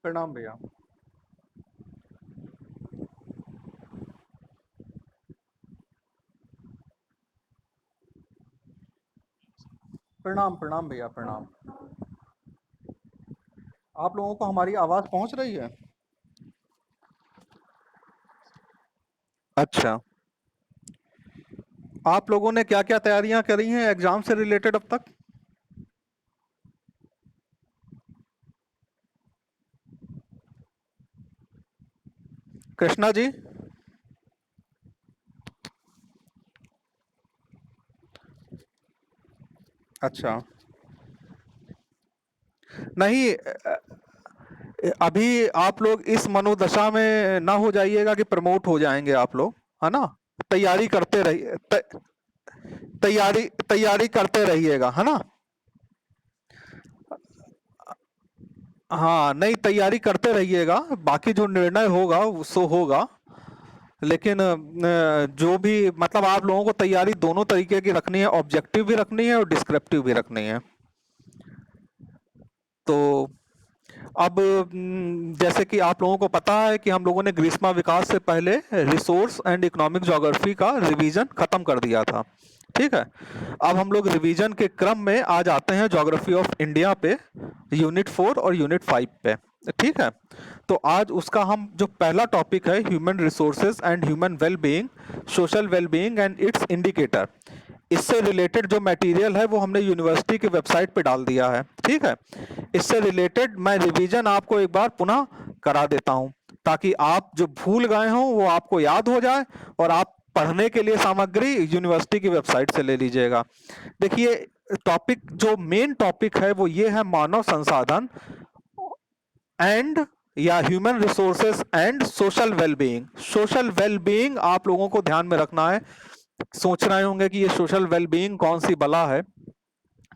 प्रणाम भैया। प्रणाम प्रणाम भैया प्रणाम। आप लोगों को हमारी आवाज़ पहुंच रही है? अच्छा। आप लोगों ने क्या क्या तैयारियां करी हैं एग्जाम से रिलेटेड अब तक? कृष्णा जी। अच्छा। नहीं, अभी आप लोग इस मनोदशा में ना हो जाइएगा कि प्रमोट हो जाएंगे आप लोग, है ना? तैयारी करते रहिए, तैयारी तैयारी करते रहिएगा, है ना? हाँ, नहीं, तैयारी करते रहिएगा। बाकी जो निर्णय होगा सो होगा। लेकिन जो भी मतलब आप लोगों को तैयारी दोनों तरीके की रखनी है, ऑब्जेक्टिव भी रखनी है और डिस्क्रिप्टिव भी रखनी है। तो अब जैसे कि आप लोगों को पता है कि हम लोगों ने ग्रीष्मा विकास से पहले रिसोर्स एंड इकोनॉमिक ज्योग्राफी का रिवीजन खत्म कर दिया था। ठीक है। अब हम लोग रिवीजन के क्रम में आज आते हैं ज्योग्राफी ऑफ इंडिया पे, यूनिट 4 और यूनिट 5 पे। ठीक है। तो आज उसका हम जो पहला टॉपिक है, human resources and human well being, social well being and it's indicator, इससे रिलेटेड जो मटेरियल है वो हमने यूनिवर्सिटी की वेबसाइट पे डाल दिया है। ठीक है। इससे रिलेटेड मैं रिवीजन आपको एक बार पुनः करा देता हूं, ताकि आप जो भूल गए हो वो आपको याद हो जाए और आप पढ़ने के लिए सामग्री यूनिवर्सिटी की वेबसाइट से ले लीजिएगा। देखिए, टॉपिक जो मेन टॉपिक है वो ये है, मानव संसाधन एंड या human resources and social wellbeing. Social wellbeing आप लोगों को ध्यान में रखना है। सोच रहे होंगे कि ये सोशल वेलबीइंग कौन सी बला है।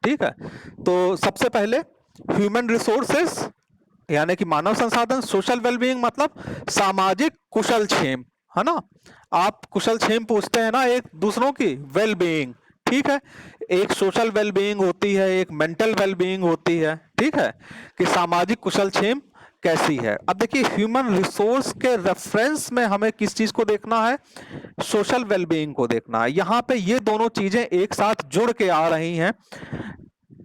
ठीक है। तो सबसे पहले ह्यूमन रिसोर्सेस यानी कि मानव संसाधन, सोशल वेलबीइंग मतलब सामाजिक कुशल क्षेम, है ना? आप कुशल क्षेम पूछते हैं ना एक दूसरों की वेलबीइंग। ठीक है। एक सोशल वेलबीइंग होती है, एक मेंटल वेलबीइंग होती है। ठीक है। कि सामाजिक कुशल क्षेम कैसी है। अब देखिए, ह्यूमन रिसोर्स के रेफरेंस में हमें किस चीज को देखना है? सोशल वेलबीइंग को देखना है। यहां पे ये दोनों चीजें एक साथ जुड़ के आ रही हैं।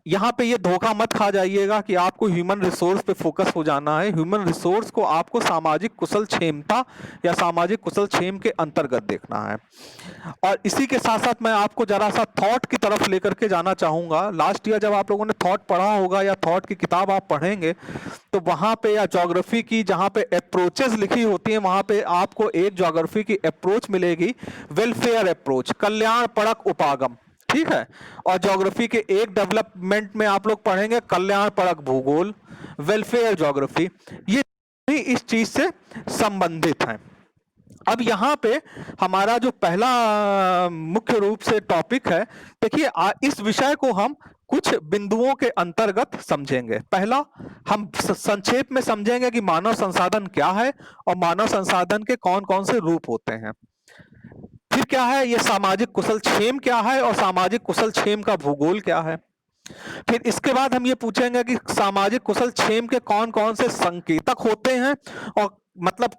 यहाँ पे ये धोखा मत खा जाइएगा कि आपको ह्यूमन रिसोर्स पे फोकस हो जाना है। ह्यूमन रिसोर्स को आपको सामाजिक कुशल क्षेमता या सामाजिक कुशल क्षेम के अंतर्गत देखना है। और इसी के साथ साथ मैं आपको जरा सा थॉट की तरफ लेकर के जाना चाहूंगा। लास्ट ईयर जब आप लोगों ने थॉट पढ़ा होगा या थॉट की किताब आप पढ़ेंगे, तो वहां पे या ज्योग्राफी की जहां पे अप्रोचेस लिखी होती हैं, वहां पे आपको एक ज्योग्राफी की अप्रोच मिलेगी, वेलफेयर अप्रोच, कल्याण परक उपागम। ठीक है। और ज्योग्राफी के एक डेवलपमेंट में आप लोग पढ़ेंगे कल्याण परक भूगोल, वेलफेयर ज्योग्राफी। ये भी इस चीज से संबंधित हैं। अब यहाँ पे हमारा जो पहला मुख्य रूप से टॉपिक है, देखिए इस विषय को हम कुछ बिंदुओं के अंतर्गत समझेंगे। पहला, हम संक्षेप में समझेंगे कि मानव संसाधन क्या है और मानव संसाधन के कौन कौन से रूप होते हैं। फिर क्या है ये सामाजिक कुशल क्षेम क्या है और सामाजिक कुशल क्षेम का भूगोल क्या है। फिर इसके बाद हम ये पूछेंगे कि सामाजिक कुशल क्षेम के कौन कौन से संकेतक होते हैं, और मतलब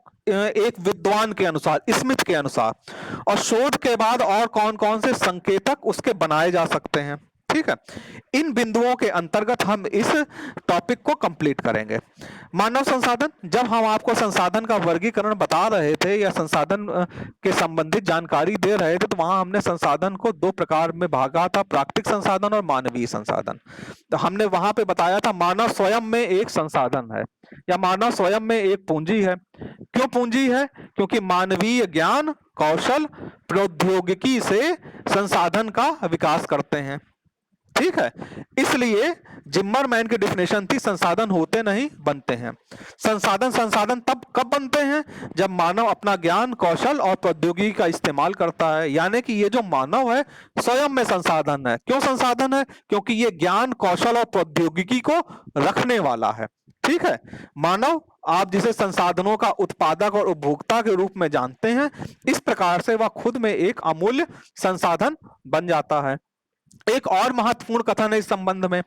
एक विद्वान के अनुसार, स्मिथ के अनुसार, और शोध के बाद और कौन कौन से संकेतक उसके बनाए जा सकते हैं। ठीक है। इन बिंदुओं के अंतर्गत हम इस टॉपिक को कंप्लीट करेंगे। मानव संसाधन, जब हम आपको संसाधन का वर्गीकरण बता रहे थे या संसाधन के संबंधित जानकारी दे रहे थे, तो वहां हमने संसाधन को दो प्रकार में भागा था, प्राकृतिक संसाधन और मानवीय संसाधन। तो हमने वहां पे बताया था मानव स्वयं में एक संसाधन है, या मानव स्वयं में एक पूंजी है। क्यों पूंजी है? क्योंकि मानवीय ज्ञान, कौशल, प्रौद्योगिकी से संसाधन का विकास करते हैं। ठीक है। इसलिए जिम्मरमैन की डेफिनेशन थी, संसाधन होते नहीं बनते हैं। संसाधन संसाधन तब कब बनते हैं? जब मानव अपना ज्ञान, कौशल और प्रौद्योगिकी का इस्तेमाल करता है। यानी कि ये जो मानव है स्वयं में संसाधन है। क्यों संसाधन है? क्योंकि ये ज्ञान, कौशल और प्रौद्योगिकी को रखने वाला है। ठीक है। मानव, आप जिसे संसाधनों का उत्पादक और उपभोक्ता के रूप में जानते हैं, इस प्रकार से वह खुद में एक अमूल्य संसाधन बन जाता है। एक और महत्वपूर्ण कथन है इस संबंध में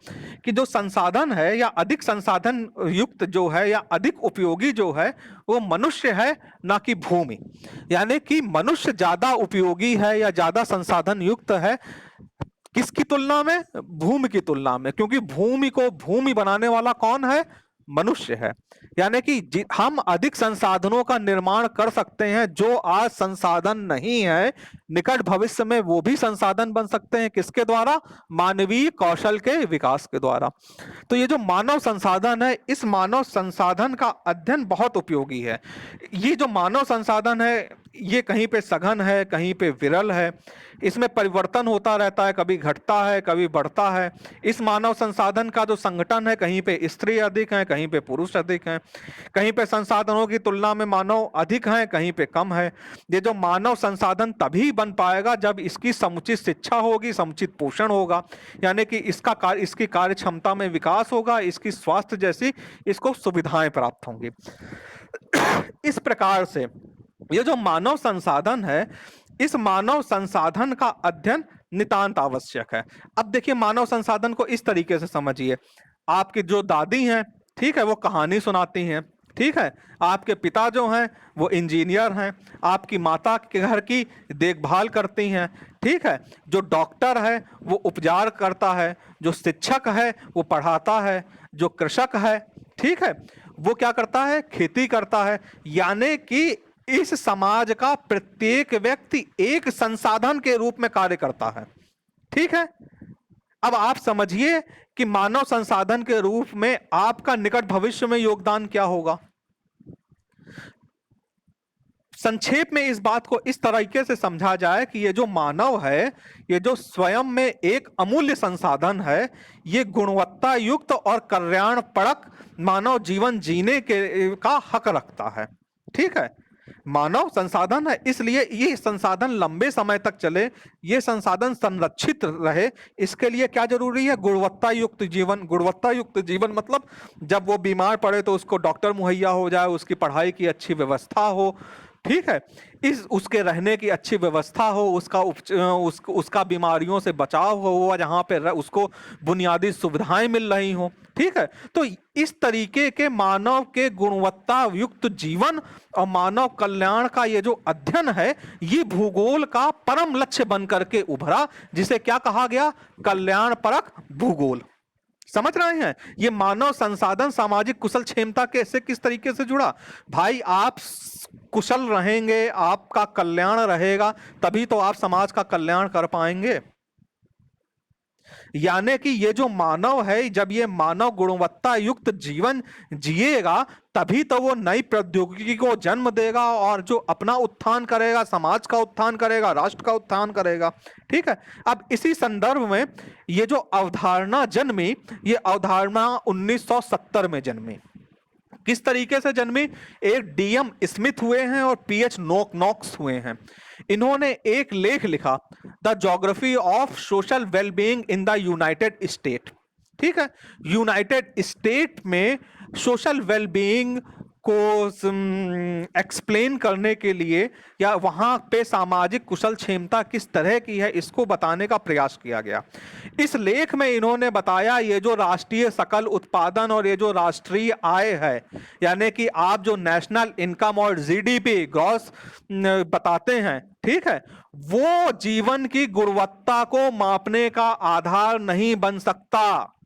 कि जो संसाधन है या अधिक संसाधन युक्त जो है या अधिक उपयोगी जो है वो मनुष्य है, ना कि भूमि। यानी कि मनुष्य ज्यादा उपयोगी है या ज्यादा संसाधन युक्त है किसकी तुलना में? भूमि की तुलना में, क्योंकि भूमि को भूमि बनाने वाला कौन है? मनुष्य है। यानी कि हम अधिक संसाधनों का निर्माण कर सकते हैं जो आज संसाधन नहीं है, निकट भविष्य में वो भी संसाधन बन सकते हैं। किसके द्वारा? मानवीय कौशल के विकास के द्वारा। तो ये जो मानव संसाधन है, इस मानव संसाधन का अध्ययन बहुत उपयोगी है। ये जो मानव संसाधन है ये कहीं पे सघन है, कहीं पे विरल है, इसमें परिवर्तन होता रहता है, कभी घटता है कभी बढ़ता है। इस मानव संसाधन का जो संगठन है, कहीं पे स्त्री अधिक है, कहीं पे पुरुष अधिक हैं, कहीं पे संसाधनों की तुलना में मानव अधिक हैं, कहीं पे कम है। ये जो मानव संसाधन तभी बन पाएगा जब इसकी समुचित शिक्षा होगी, समुचित पोषण होगा, यानी कि इसकी कार्य क्षमता में विकास होगा, इसकी स्वास्थ्य जैसी इसको सुविधाएं प्राप्त होंगी। इस प्रकार से ये जो मानव संसाधन है, इस मानव संसाधन का अध्ययन नितांत आवश्यक है। अब देखिए मानव संसाधन को इस तरीके से समझिए। आपकी जो दादी हैं, ठीक है, वो कहानी सुनाती हैं, ठीक है। आपके पिता जो हैं वो इंजीनियर हैं, आपकी माता के घर की देखभाल करती हैं, ठीक है। जो डॉक्टर है वो उपचार करता है, जो शिक्षक है वो पढ़ाता है, जो कृषक है, ठीक है, वो क्या करता है? खेती करता है। यानी कि इस समाज का प्रत्येक व्यक्ति एक संसाधन के रूप में कार्य करता है, ठीक है। अब आप समझिए कि मानव संसाधन के रूप में आपका निकट भविष्य में योगदान क्या होगा। संक्षेप में इस बात को इस तरीके से समझा जाए कि ये जो मानव है, ये जो स्वयं में एक अमूल्य संसाधन है, ये गुणवत्ता युक्त और कल्याणपरक मानव जीवन जीने के का हक रखता है, ठीक है। मानव संसाधन है, इसलिए ये संसाधन लंबे समय तक चले, ये संसाधन संरक्षित रहे, इसके लिए क्या जरूरी है? गुणवत्ता युक्त जीवन। गुणवत्ता युक्त जीवन मतलब जब वो बीमार पड़े तो उसको डॉक्टर मुहैया हो जाए, उसकी पढ़ाई की अच्छी व्यवस्था हो, ठीक है, उसके रहने की अच्छी व्यवस्था हो, उसका बीमारियों से बचाव हो, जहाँ पे उसको बुनियादी सुविधाएं मिल रही हो, ठीक है। तो इस तरीके के मानव के गुणवत्ता युक्त जीवन और मानव कल्याण का ये जो अध्ययन है, ये भूगोल का परम लक्ष्य बन करके उभरा, जिसे क्या कहा गया? कल्याणपरक भूगोल। समझ रहे हैं? ये मानव संसाधन सामाजिक कुशल क्षेमता कैसे किस तरीके से जुड़ा? भाई आप कुशल रहेंगे, आपका कल्याण रहेगा, तभी तो आप समाज का कल्याण कर पाएंगे। यानी कि ये जो मानव है, जब ये मानव गुणवत्ता युक्त जीवन जिएगा तभी तो वो नई प्रौद्योगिकी को जन्म देगा और जो अपना उत्थान करेगा, समाज का उत्थान करेगा, राष्ट्र का उत्थान करेगा, ठीक है। अब इसी संदर्भ में ये जो अवधारणा जन्मी, ये अवधारणा 1970 में जन्मी। किस तरीके से जन्मी? एक डीएम स्मिथ हुए हैं और पीएच नॉक्स हुए हैं। इन्होंने एक लेख लिखा, the geography of social wellbeing in the United state, ठीक है। यूनाइटेड स्टेट में सोशल वेलबीइंग को एक्सप्लेन करने के लिए या वहां पे सामाजिक कुशल क्षेमता किस तरह की है, इसको बताने का प्रयास किया गया। इस लेख में इन्होंने बताया ये जो राष्ट्रीय सकल उत्पादन और ये जो राष्ट्रीय आय है, यानी कि आप जो नेशनल इनकम और जीडीपी ग्रॉस बताते हैं, ठीक है, वो जीवन की गुणवत्ता को मापने का आधार नहीं बन सकता।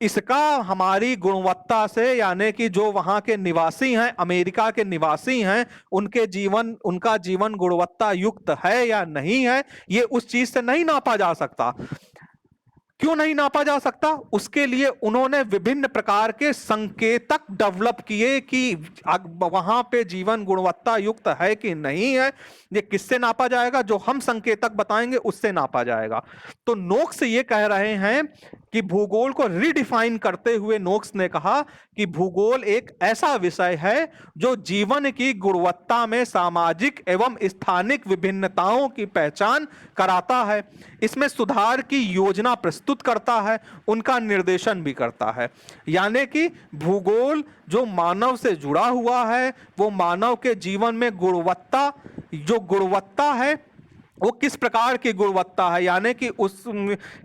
इसका हमारी गुणवत्ता से, यानी कि जो वहां के निवासी हैं, अमेरिका के निवासी हैं, उनका जीवन गुणवत्ता युक्त है या नहीं है, ये उस चीज से नहीं नापा जा सकता। क्यों नहीं नापा जा सकता? उसके लिए उन्होंने विभिन्न प्रकार के संकेतक डेवलप किए कि वहां पे जीवन गुणवत्ता युक्त है कि नहीं है। ये किससे नापा जाएगा? जो हम संकेतक बताएंगे उससे नापा जाएगा। तो नोक्स ये कह रहे हैं कि भूगोल को रिडिफाइन करते हुए नोक्स ने कहा कि भूगोल एक ऐसा विषय है जो जीवन की गुणवत्ता में सामाजिक एवं स्थानिक विभिन्नताओं की पहचान कराता है, इसमें सुधार की योजना प्रस्तुत करता है, उनका निर्देशन भी करता है। यानी कि भूगोल जो मानव से जुड़ा हुआ है, वो मानव के जीवन में गुणवत्ता, जो गुणवत्ता है वो किस प्रकार की गुणवत्ता है, यानी कि उस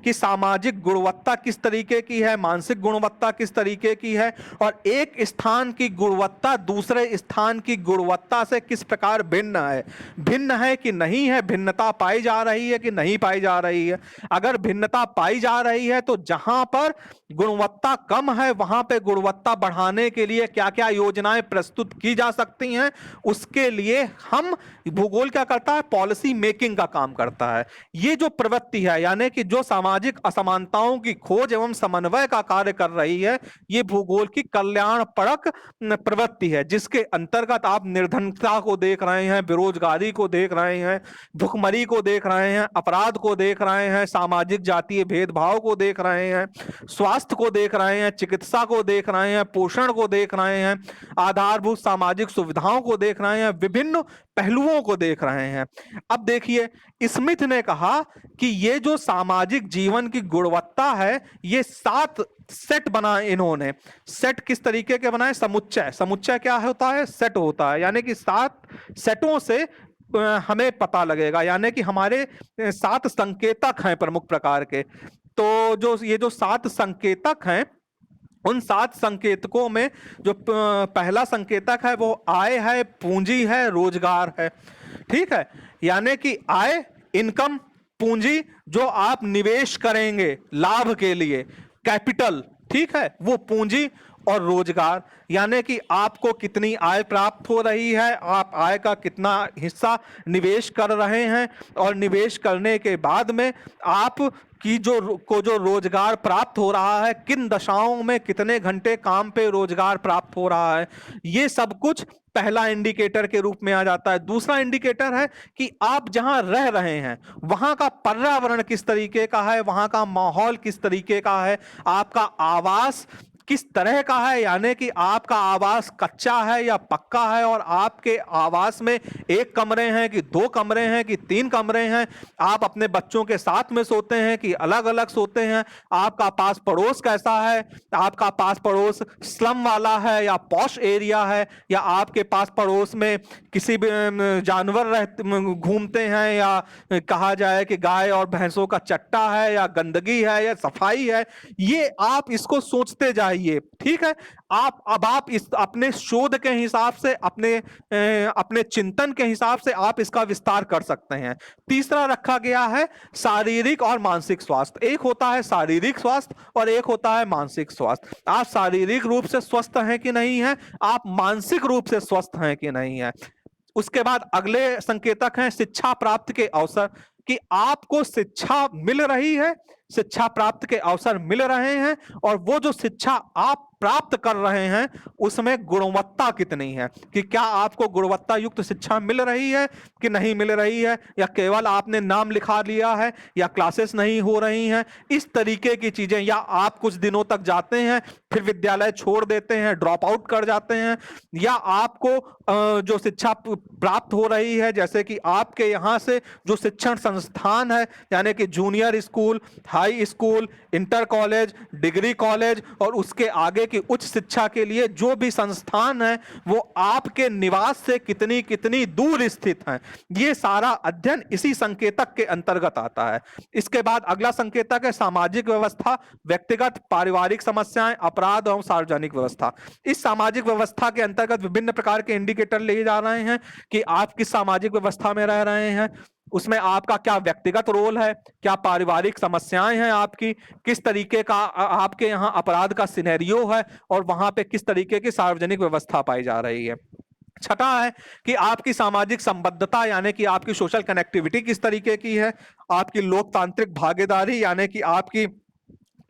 की सामाजिक गुणवत्ता किस तरीके की है, मानसिक गुणवत्ता किस तरीके की है, और एक स्थान की गुणवत्ता दूसरे स्थान की गुणवत्ता से किस प्रकार भिन्न है कि नहीं है, भिन्नता पाई जा रही है कि नहीं पाई जा रही है। अगर भिन्नता पाई जा रही है तो जहां पर गुणवत्ता कम है वहां पे गुणवत्ता बढ़ाने के लिए क्या क्या योजनाएं प्रस्तुत की जा सकती हैं, उसके लिए हम भूगोल क्या करता है, पॉलिसी मेकिंग का काम करता है। ये जो प्रवृत्ति है, यानी कि जो सामाजिक असमानताओं की खोज एवं समन्वय का कार्य कर रही है, ये भूगोल की कल्याणपरक प्रवृत्ति है, जिसके अंतर्गत आप निर्धनता को देख रहे हैं, बेरोजगारी को देख रहे हैं, भुखमरी को देख रहे हैं, अपराध को देख रहे हैं, सामाजिक जातीय भेदभाव को देख रहे हैं, स्वास्थ्य को देख रहे हैं, चिकित्सा को देख रहे हैं, पोषण को देख रहे हैं, आधारभूत सामाजिक सुविधाओं को देख रहे हैं, विभिन्न पहलुओं को देख रहे हैं। अब देखिए, स्मिथ ने कहा कि ये जो सामाजिक जीवन की गुणवत्ता है, ये 7 सेट बनाए इन्होंने। सेट किस तरीके के बनाए, समुच्चय। समुच्चय क्या होता है, सेट होता है, यानी कि 7 सेटों से हमें पता लगेगा, यानी कि हमारे 7 संकेतक हैं प्रमुख प्रकार के। तो जो ये जो 7 संकेतक हैं, उन 7 संकेतकों में जो पहला संकेतक है वो आय है, पूंजी है, रोजगार है। ठीक है, यानी कि आय, इनकम, पूंजी जो आप निवेश करेंगे लाभ के लिए, कैपिटल, ठीक है, वो पूंजी, और रोजगार यानी कि आपको कितनी आय प्राप्त हो रही है, आप आय का कितना हिस्सा निवेश कर रहे हैं, और निवेश करने के बाद में आप की जो रोजगार प्राप्त हो रहा है, किन दशाओं में कितने घंटे काम पे रोजगार प्राप्त हो रहा है, ये सब कुछ पहला इंडिकेटर के रूप में आ जाता है। दूसरा इंडिकेटर है कि आप जहां रह रहे हैं वहां का पर्यावरण किस तरीके का है, वहां का माहौल किस तरीके का है, आपका आवास किस तरह का है, यानी कि आपका आवास कच्चा है या पक्का है, और आपके आवास में 1 कमरे हैं कि 2 कमरे हैं कि 3 कमरे हैं, आप अपने बच्चों के साथ में सोते हैं कि अलग अलग सोते हैं, आपका पास पड़ोस कैसा है, आपका पास पड़ोस स्लम वाला है या पॉश एरिया है, या आपके पास पड़ोस में किसी भी जानवर घूमते हैं, या कहा जाए कि गाय और भैंसों का चट्टा है, या गंदगी है, या सफाई है, ये आप इसको सोचते जाइए। ठीक है, आप इस अपने शोध के हिसाब से, अपने चिंतन के हिसाब से आप इसका विस्तार कर सकते हैं। तीसरा रखा गया है शारीरिक और मानसिक स्वास्थ्य। एक होता है शारीरिक स्वास्थ्य और एक होता है मानसिक स्वास्थ्य। आप शारीरिक रूप से स्वस्थ हैं कि नहीं है, आप मानसिक रूप से स्वस्थ हैं कि नहीं है। उसके बाद अगले संकेतक हैं शिक्षा प्राप्त के अवसर, कि आपको शिक्षा मिल रही है, शिक्षा प्राप्त के अवसर मिल रहे हैं, और वो जो शिक्षा आप प्राप्त कर रहे हैं उसमें गुणवत्ता कितनी है, कि क्या आपको गुणवत्ता युक्त शिक्षा मिल रही है कि नहीं मिल रही है, या केवल आपने नाम लिखा लिया है, या क्लासेस नहीं हो रही हैं, इस तरीके की चीजें, या आप कुछ दिनों तक जाते हैं फिर विद्यालय छोड़ देते हैं, ड्रॉप आउट कर जाते हैं, या आपको जो शिक्षा प्राप्त हो रही है, जैसे कि आपके यहाँ से जो शिक्षण संस्थान है, यानी कि junior school, high school, inter college, degree college, और उसके आगे की उच्च शिक्षा के लिए जो भी संस्थान है वो आपके निवास से कितनी कितनी दूर स्थित हैं, ये सारा अध्ययन इसी संकेतक के अंतर्गत आता है। इसके बाद अगला संकेतक है सामाजिक व्यवस्था, व्यक्तिगत पारिवारिक समस्याएं, अपराध और सार्वजनिक व्यवस्था। इस सामाजिक व्यवस्था के अंतर्गत विभिन्न प्रकार के इंडिकेटर लिए जा रहे हैं कि आप किस सामाजिक व्यवस्था में रह रहे हैं, उसमें आपका क्या व्यक्तिगत रोल है, क्या पारिवारिक समस्याएं हैं आपकी, किस तरीके का आपके यहाँ अपराध का सिनेरियो है, और वहां पे किस तरीके की सार्वजनिक व्यवस्था पाई जा रही है। छठा है कि आपकी सामाजिक संबद्धता, यानी कि आपकी सोशल कनेक्टिविटी किस तरीके की है, आपकी लोकतांत्रिक भागीदारी, यानी कि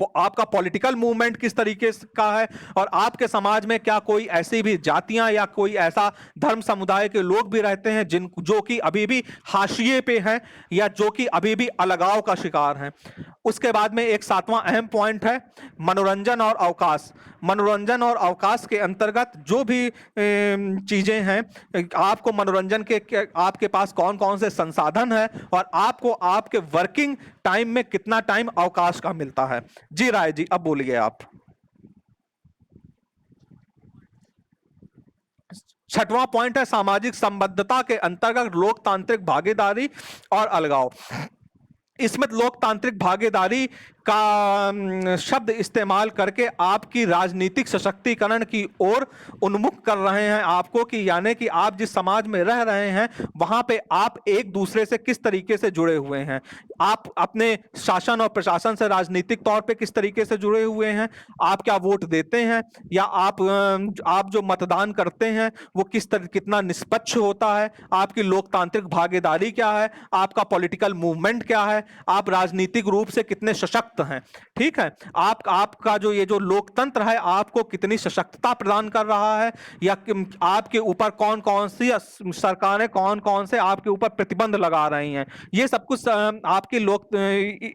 आपका पॉलिटिकल मूवमेंट किस तरीके का है, और आपके समाज में क्या कोई ऐसी भी जातियां या कोई ऐसा धर्म समुदाय के लोग भी रहते हैं जो कि अभी भी हाशिए पे हैं, या जो कि अभी भी अलगाव का शिकार हैं। उसके बाद में एक 7वां अहम पॉइंट है मनोरंजन और अवकाश। मनोरंजन और अवकाश के अंतर्गत जो भी चीजें हैं, आपको मनोरंजन के आपके पास कौन कौन से संसाधन है, और आपको आपके वर्किंग टाइम में कितना टाइम अवकाश का मिलता है। जी राय जी, अब बोलिए आप। छठवां पॉइंट है सामाजिक संबद्धता के अंतर्गत लोकतांत्रिक भागीदारी और अलगाव। इसमें लोकतांत्रिक भागीदारी का शब्द इस्तेमाल करके आपकी राजनीतिक सशक्तिकरण की ओर उन्मुख कर रहे हैं आपको, कि यानी कि आप जिस समाज में रह रहे हैं वहां पे आप एक दूसरे से किस तरीके से जुड़े हुए हैं, आप अपने शासन और प्रशासन से राजनीतिक तौर पे किस तरीके से जुड़े हुए हैं, आप क्या वोट देते हैं, या आप जो मतदान करते हैं वो कितना निष्पक्ष होता है, आपकी लोकतांत्रिक भागीदारी क्या है, आपका पॉलिटिकल मूवमेंट क्या है, आप राजनीतिक रूप से कितने सशक्त हैं। ठीक है, आपका जो ये जो लोकतंत्र है आपको कितनी सशक्तता प्रदान कर रहा है, या आपके ऊपर कौन कौन सी सरकारें कौन कौन से आपके ऊपर प्रतिबंध लगा रही हैं, ये सब कुछ आपके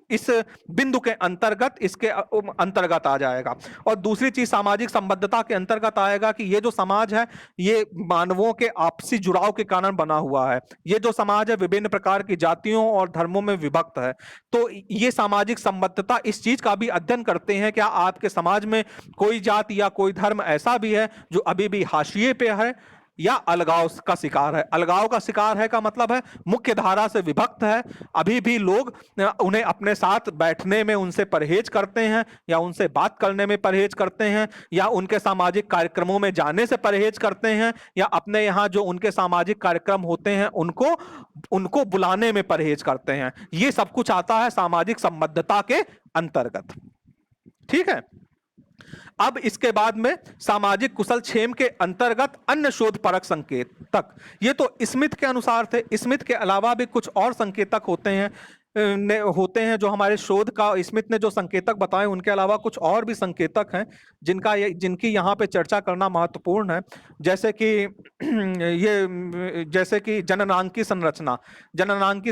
इस बिंदु के अंतर्गत इसके अंतर्गत आ जाएगा। और दूसरी चीज सामाजिक संबद्धता के अंतर्गत आएगा कि ये जो समाज है ये मानवों के आपसी जुड़ाव के कारण बना हुआ है। ये जो समाज है विभिन्न प्रकार की जातियों और धर्मों में विभक्त है। तो ये सामाजिक संबद्धता इस चीज का भी अध्ययन करते हैं, क्या आपके समाज में कोई जाति या कोई धर्म ऐसा भी है जो अभी भी हाशिए पे है या अलगाव का शिकार है। अलगाव का शिकार है का मतलब है मुख्य धारा से विभक्त है, अभी भी लोग उन्हें अपने साथ बैठने में उनसे परहेज करते हैं, या उनसे बात करने में परहेज करते हैं, या उनके सामाजिक कार्यक्रमों में जाने से परहेज करते हैं, या अपने यहाँ जो उनके सामाजिक कार्यक्रम होते हैं उनको उनको बुलाने में परहेज करते हैं। ये सब कुछ आता है सामाजिक संबद्धता के अंतर्गत। ठीक है, अब इसके बाद में सामाजिक कुशल क्षेम के अंतर्गत अन्य शोध परक संकेतक, ये तो स्मिथ के अनुसार थे। स्मिथ के अलावा भी कुछ और संकेतक होते हैं जो हमारे शोध का स्मिथ ने जो संकेतक बताए उनके अलावा कुछ और भी संकेतक हैं जिनकी यहाँ पे चर्चा करना महत्वपूर्ण है। जैसे कि जननांगी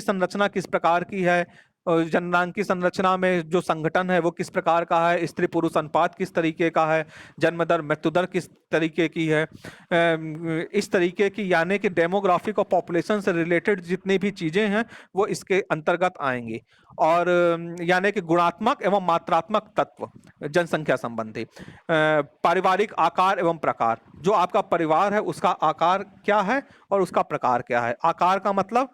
संरचना किस प्रकार की है, जननांगी संरचना में जो संगठन है वो किस प्रकार का है, स्त्री पुरुष अनुपात किस तरीके का है, जन्म दर मृत्यु दर किस तरीके की है, इस तरीके की यानी कि डेमोग्राफिक और पॉपुलेशन से रिलेटेड जितनी भी चीजें हैं वो इसके अंतर्गत आएंगी। और यानी कि गुणात्मक एवं मात्रात्मक तत्व जनसंख्या संबंधी, पारिवारिक आकार एवं प्रकार, जो आपका परिवार है उसका आकार क्या है और उसका प्रकार क्या है। आकार का मतलब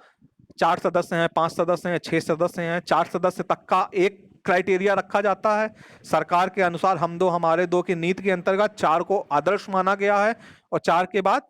4 सदस्य हैं, 5 सदस्य हैं, 6 सदस्य हैं, 4 सदस्य तक का एक क्राइटेरिया रखा जाता है। सरकार के अनुसार हम दो हमारे दो की नीति के अंतर्गत 4 को आदर्श माना गया है, और 4 के बाद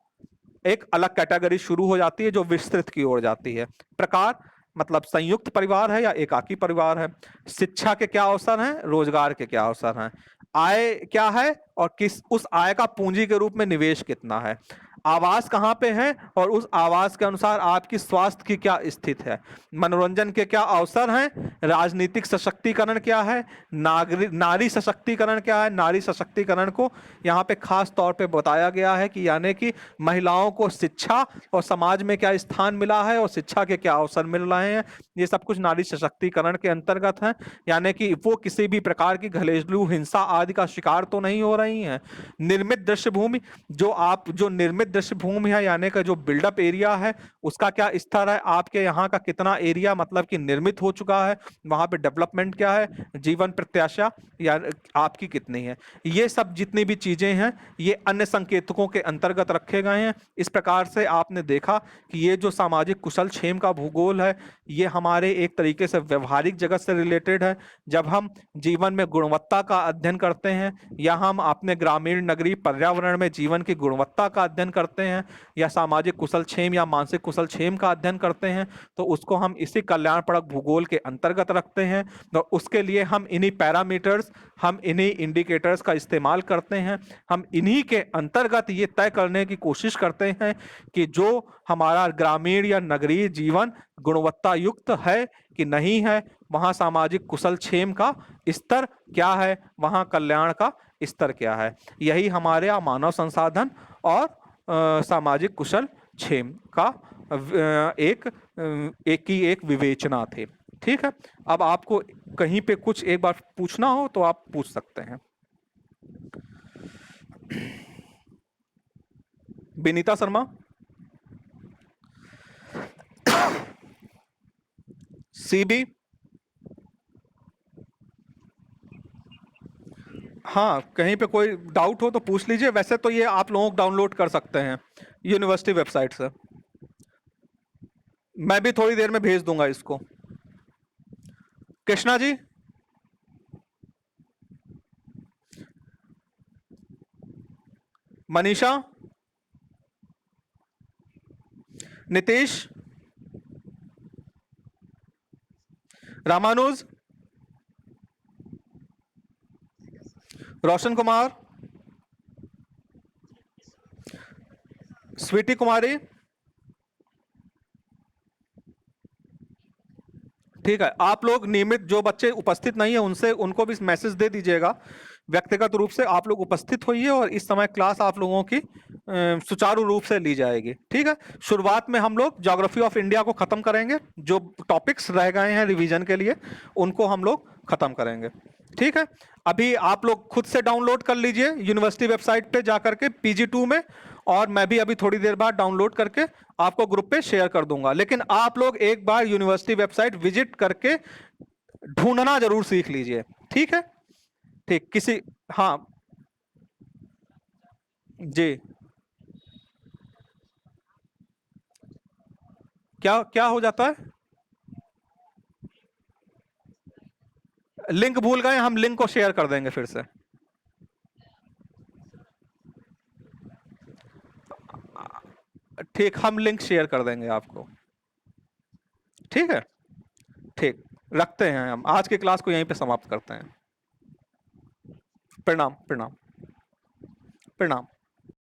एक अलग कैटेगरी शुरू हो जाती है जो विस्तृत की ओर जाती है। प्रकार मतलब संयुक्त परिवार है या एकाकी परिवार है। शिक्षा के क्या अवसर हैं, रोजगार के क्या अवसर हैं, आय क्या है और उस आय का पूंजी के रूप में निवेश कितना है, आवास कहाँ पे है और उस आवास के अनुसार आपकी स्वास्थ्य की क्या स्थिति है, मनोरंजन के क्या अवसर हैं, राजनीतिक सशक्तिकरण क्या है, नारी सशक्तिकरण क्या है। नारी सशक्तिकरण को यहाँ पे खास तौर पे बताया गया है कि यानी कि महिलाओं को शिक्षा और समाज में क्या स्थान मिला है और शिक्षा के क्या अवसर मिल रहे हैं, ये सब कुछ नारी सशक्तिकरण के अंतर्गत है। यानी कि वो किसी भी प्रकार की घरेलू हिंसा आदि का शिकार तो नहीं हो रही हैं। निर्मित दृश्य भूमि, जो निर्मित दृश्य भूमि है यानी कि जो बिल्डअप एरिया है उसका क्या स्तर है, आपके यहाँ का कितना एरिया मतलब कि निर्मित हो चुका है, वहां पे डेवलपमेंट क्या है, जीवन प्रत्याशा या आपकी कितनी है। ये सब जितनी भी चीजें हैं ये अन्य संकेतकों के अंतर्गत रखे गए हैं। इस प्रकार से आपने देखा कि ये जो सामाजिक कुशल क्षेम का भूगोल है ये हमारे एक तरीके से व्यवहारिक जगत से रिलेटेड है। जब हम जीवन में गुणवत्ता का अध्ययन करते हैं या हम अपने ग्रामीण नगरीय पर्यावरण में जीवन की गुणवत्ता का अध्ययन करते हैं या सामाजिक कुशल क्षेम या मानसिक कुशल क्षेम का अध्ययन करते हैं तो उसको हम इसी कल्याणपरक भूगोल के अंतर्गत रखते हैं। तो उसके लिए हम इन्हीं पैरामीटर्स, हम इन्हीं इंडिकेटर्स का इस्तेमाल करते हैं। हम इन्हीं के अंतर्गत ये तय करने की कोशिश करते हैं कि जो हमारा ग्रामीण या नगरीय जीवन गुणवत्ता युक्त है कि नहीं है, वहाँ सामाजिक कुशल क्षेम का स्तर क्या है, वहाँ कल्याण का स्तर क्या है। यही हमारे यहाँ मानव संसाधन और सामाजिक कुशल क्षेम का एक विवेचना थे। ठीक है, अब आपको कहीं पे कुछ एक बार पूछना हो तो आप पूछ सकते हैं। विनीता शर्मा। सीबी। हाँ, कहीं पे कोई डाउट हो तो पूछ लीजिए। वैसे तो ये आप लोग डाउनलोड कर सकते हैं यूनिवर्सिटी वेबसाइट से। मैं भी थोड़ी देर में भेज दूंगा इसको। कृष्णा जी, मनीषा, नीतीश, रामानुज, रोशन कुमार, स्वीटी कुमारी। ठीक है, आप लोग नियमित जो बच्चे उपस्थित नहीं है उनसे उनको भी मैसेज दे दीजिएगा व्यक्तिगत रूप से। आप लोग उपस्थित होइए और इस समय क्लास आप लोगों की सुचारू रूप से ली जाएगी। ठीक है, शुरुआत में हम लोग ज्योग्राफी ऑफ इंडिया को खत्म करेंगे। जो टॉपिक्स रह गए हैं रिवीजन के लिए उनको हम लोग खत्म करेंगे। ठीक है, अभी आप लोग खुद से डाउनलोड कर लीजिए यूनिवर्सिटी वेबसाइट पे जाकर के PG2 में, और मैं भी अभी थोड़ी देर बाद डाउनलोड करके आपको ग्रुप पे शेयर कर दूंगा। लेकिन आप लोग एक बार यूनिवर्सिटी वेबसाइट विजिट करके ढूंढना जरूर सीख लीजिए। ठीक है, ठीक किसी। हाँ जी, क्या क्या हो जाता है? लिंक भूल गए, हम लिंक को शेयर कर देंगे फिर से। ठीक, हम लिंक शेयर कर देंगे आपको। ठीक है, ठीक, रखते हैं। हम आज की क्लास को यहीं पे समाप्त करते हैं। प्रणाम, प्रणाम, प्रणाम।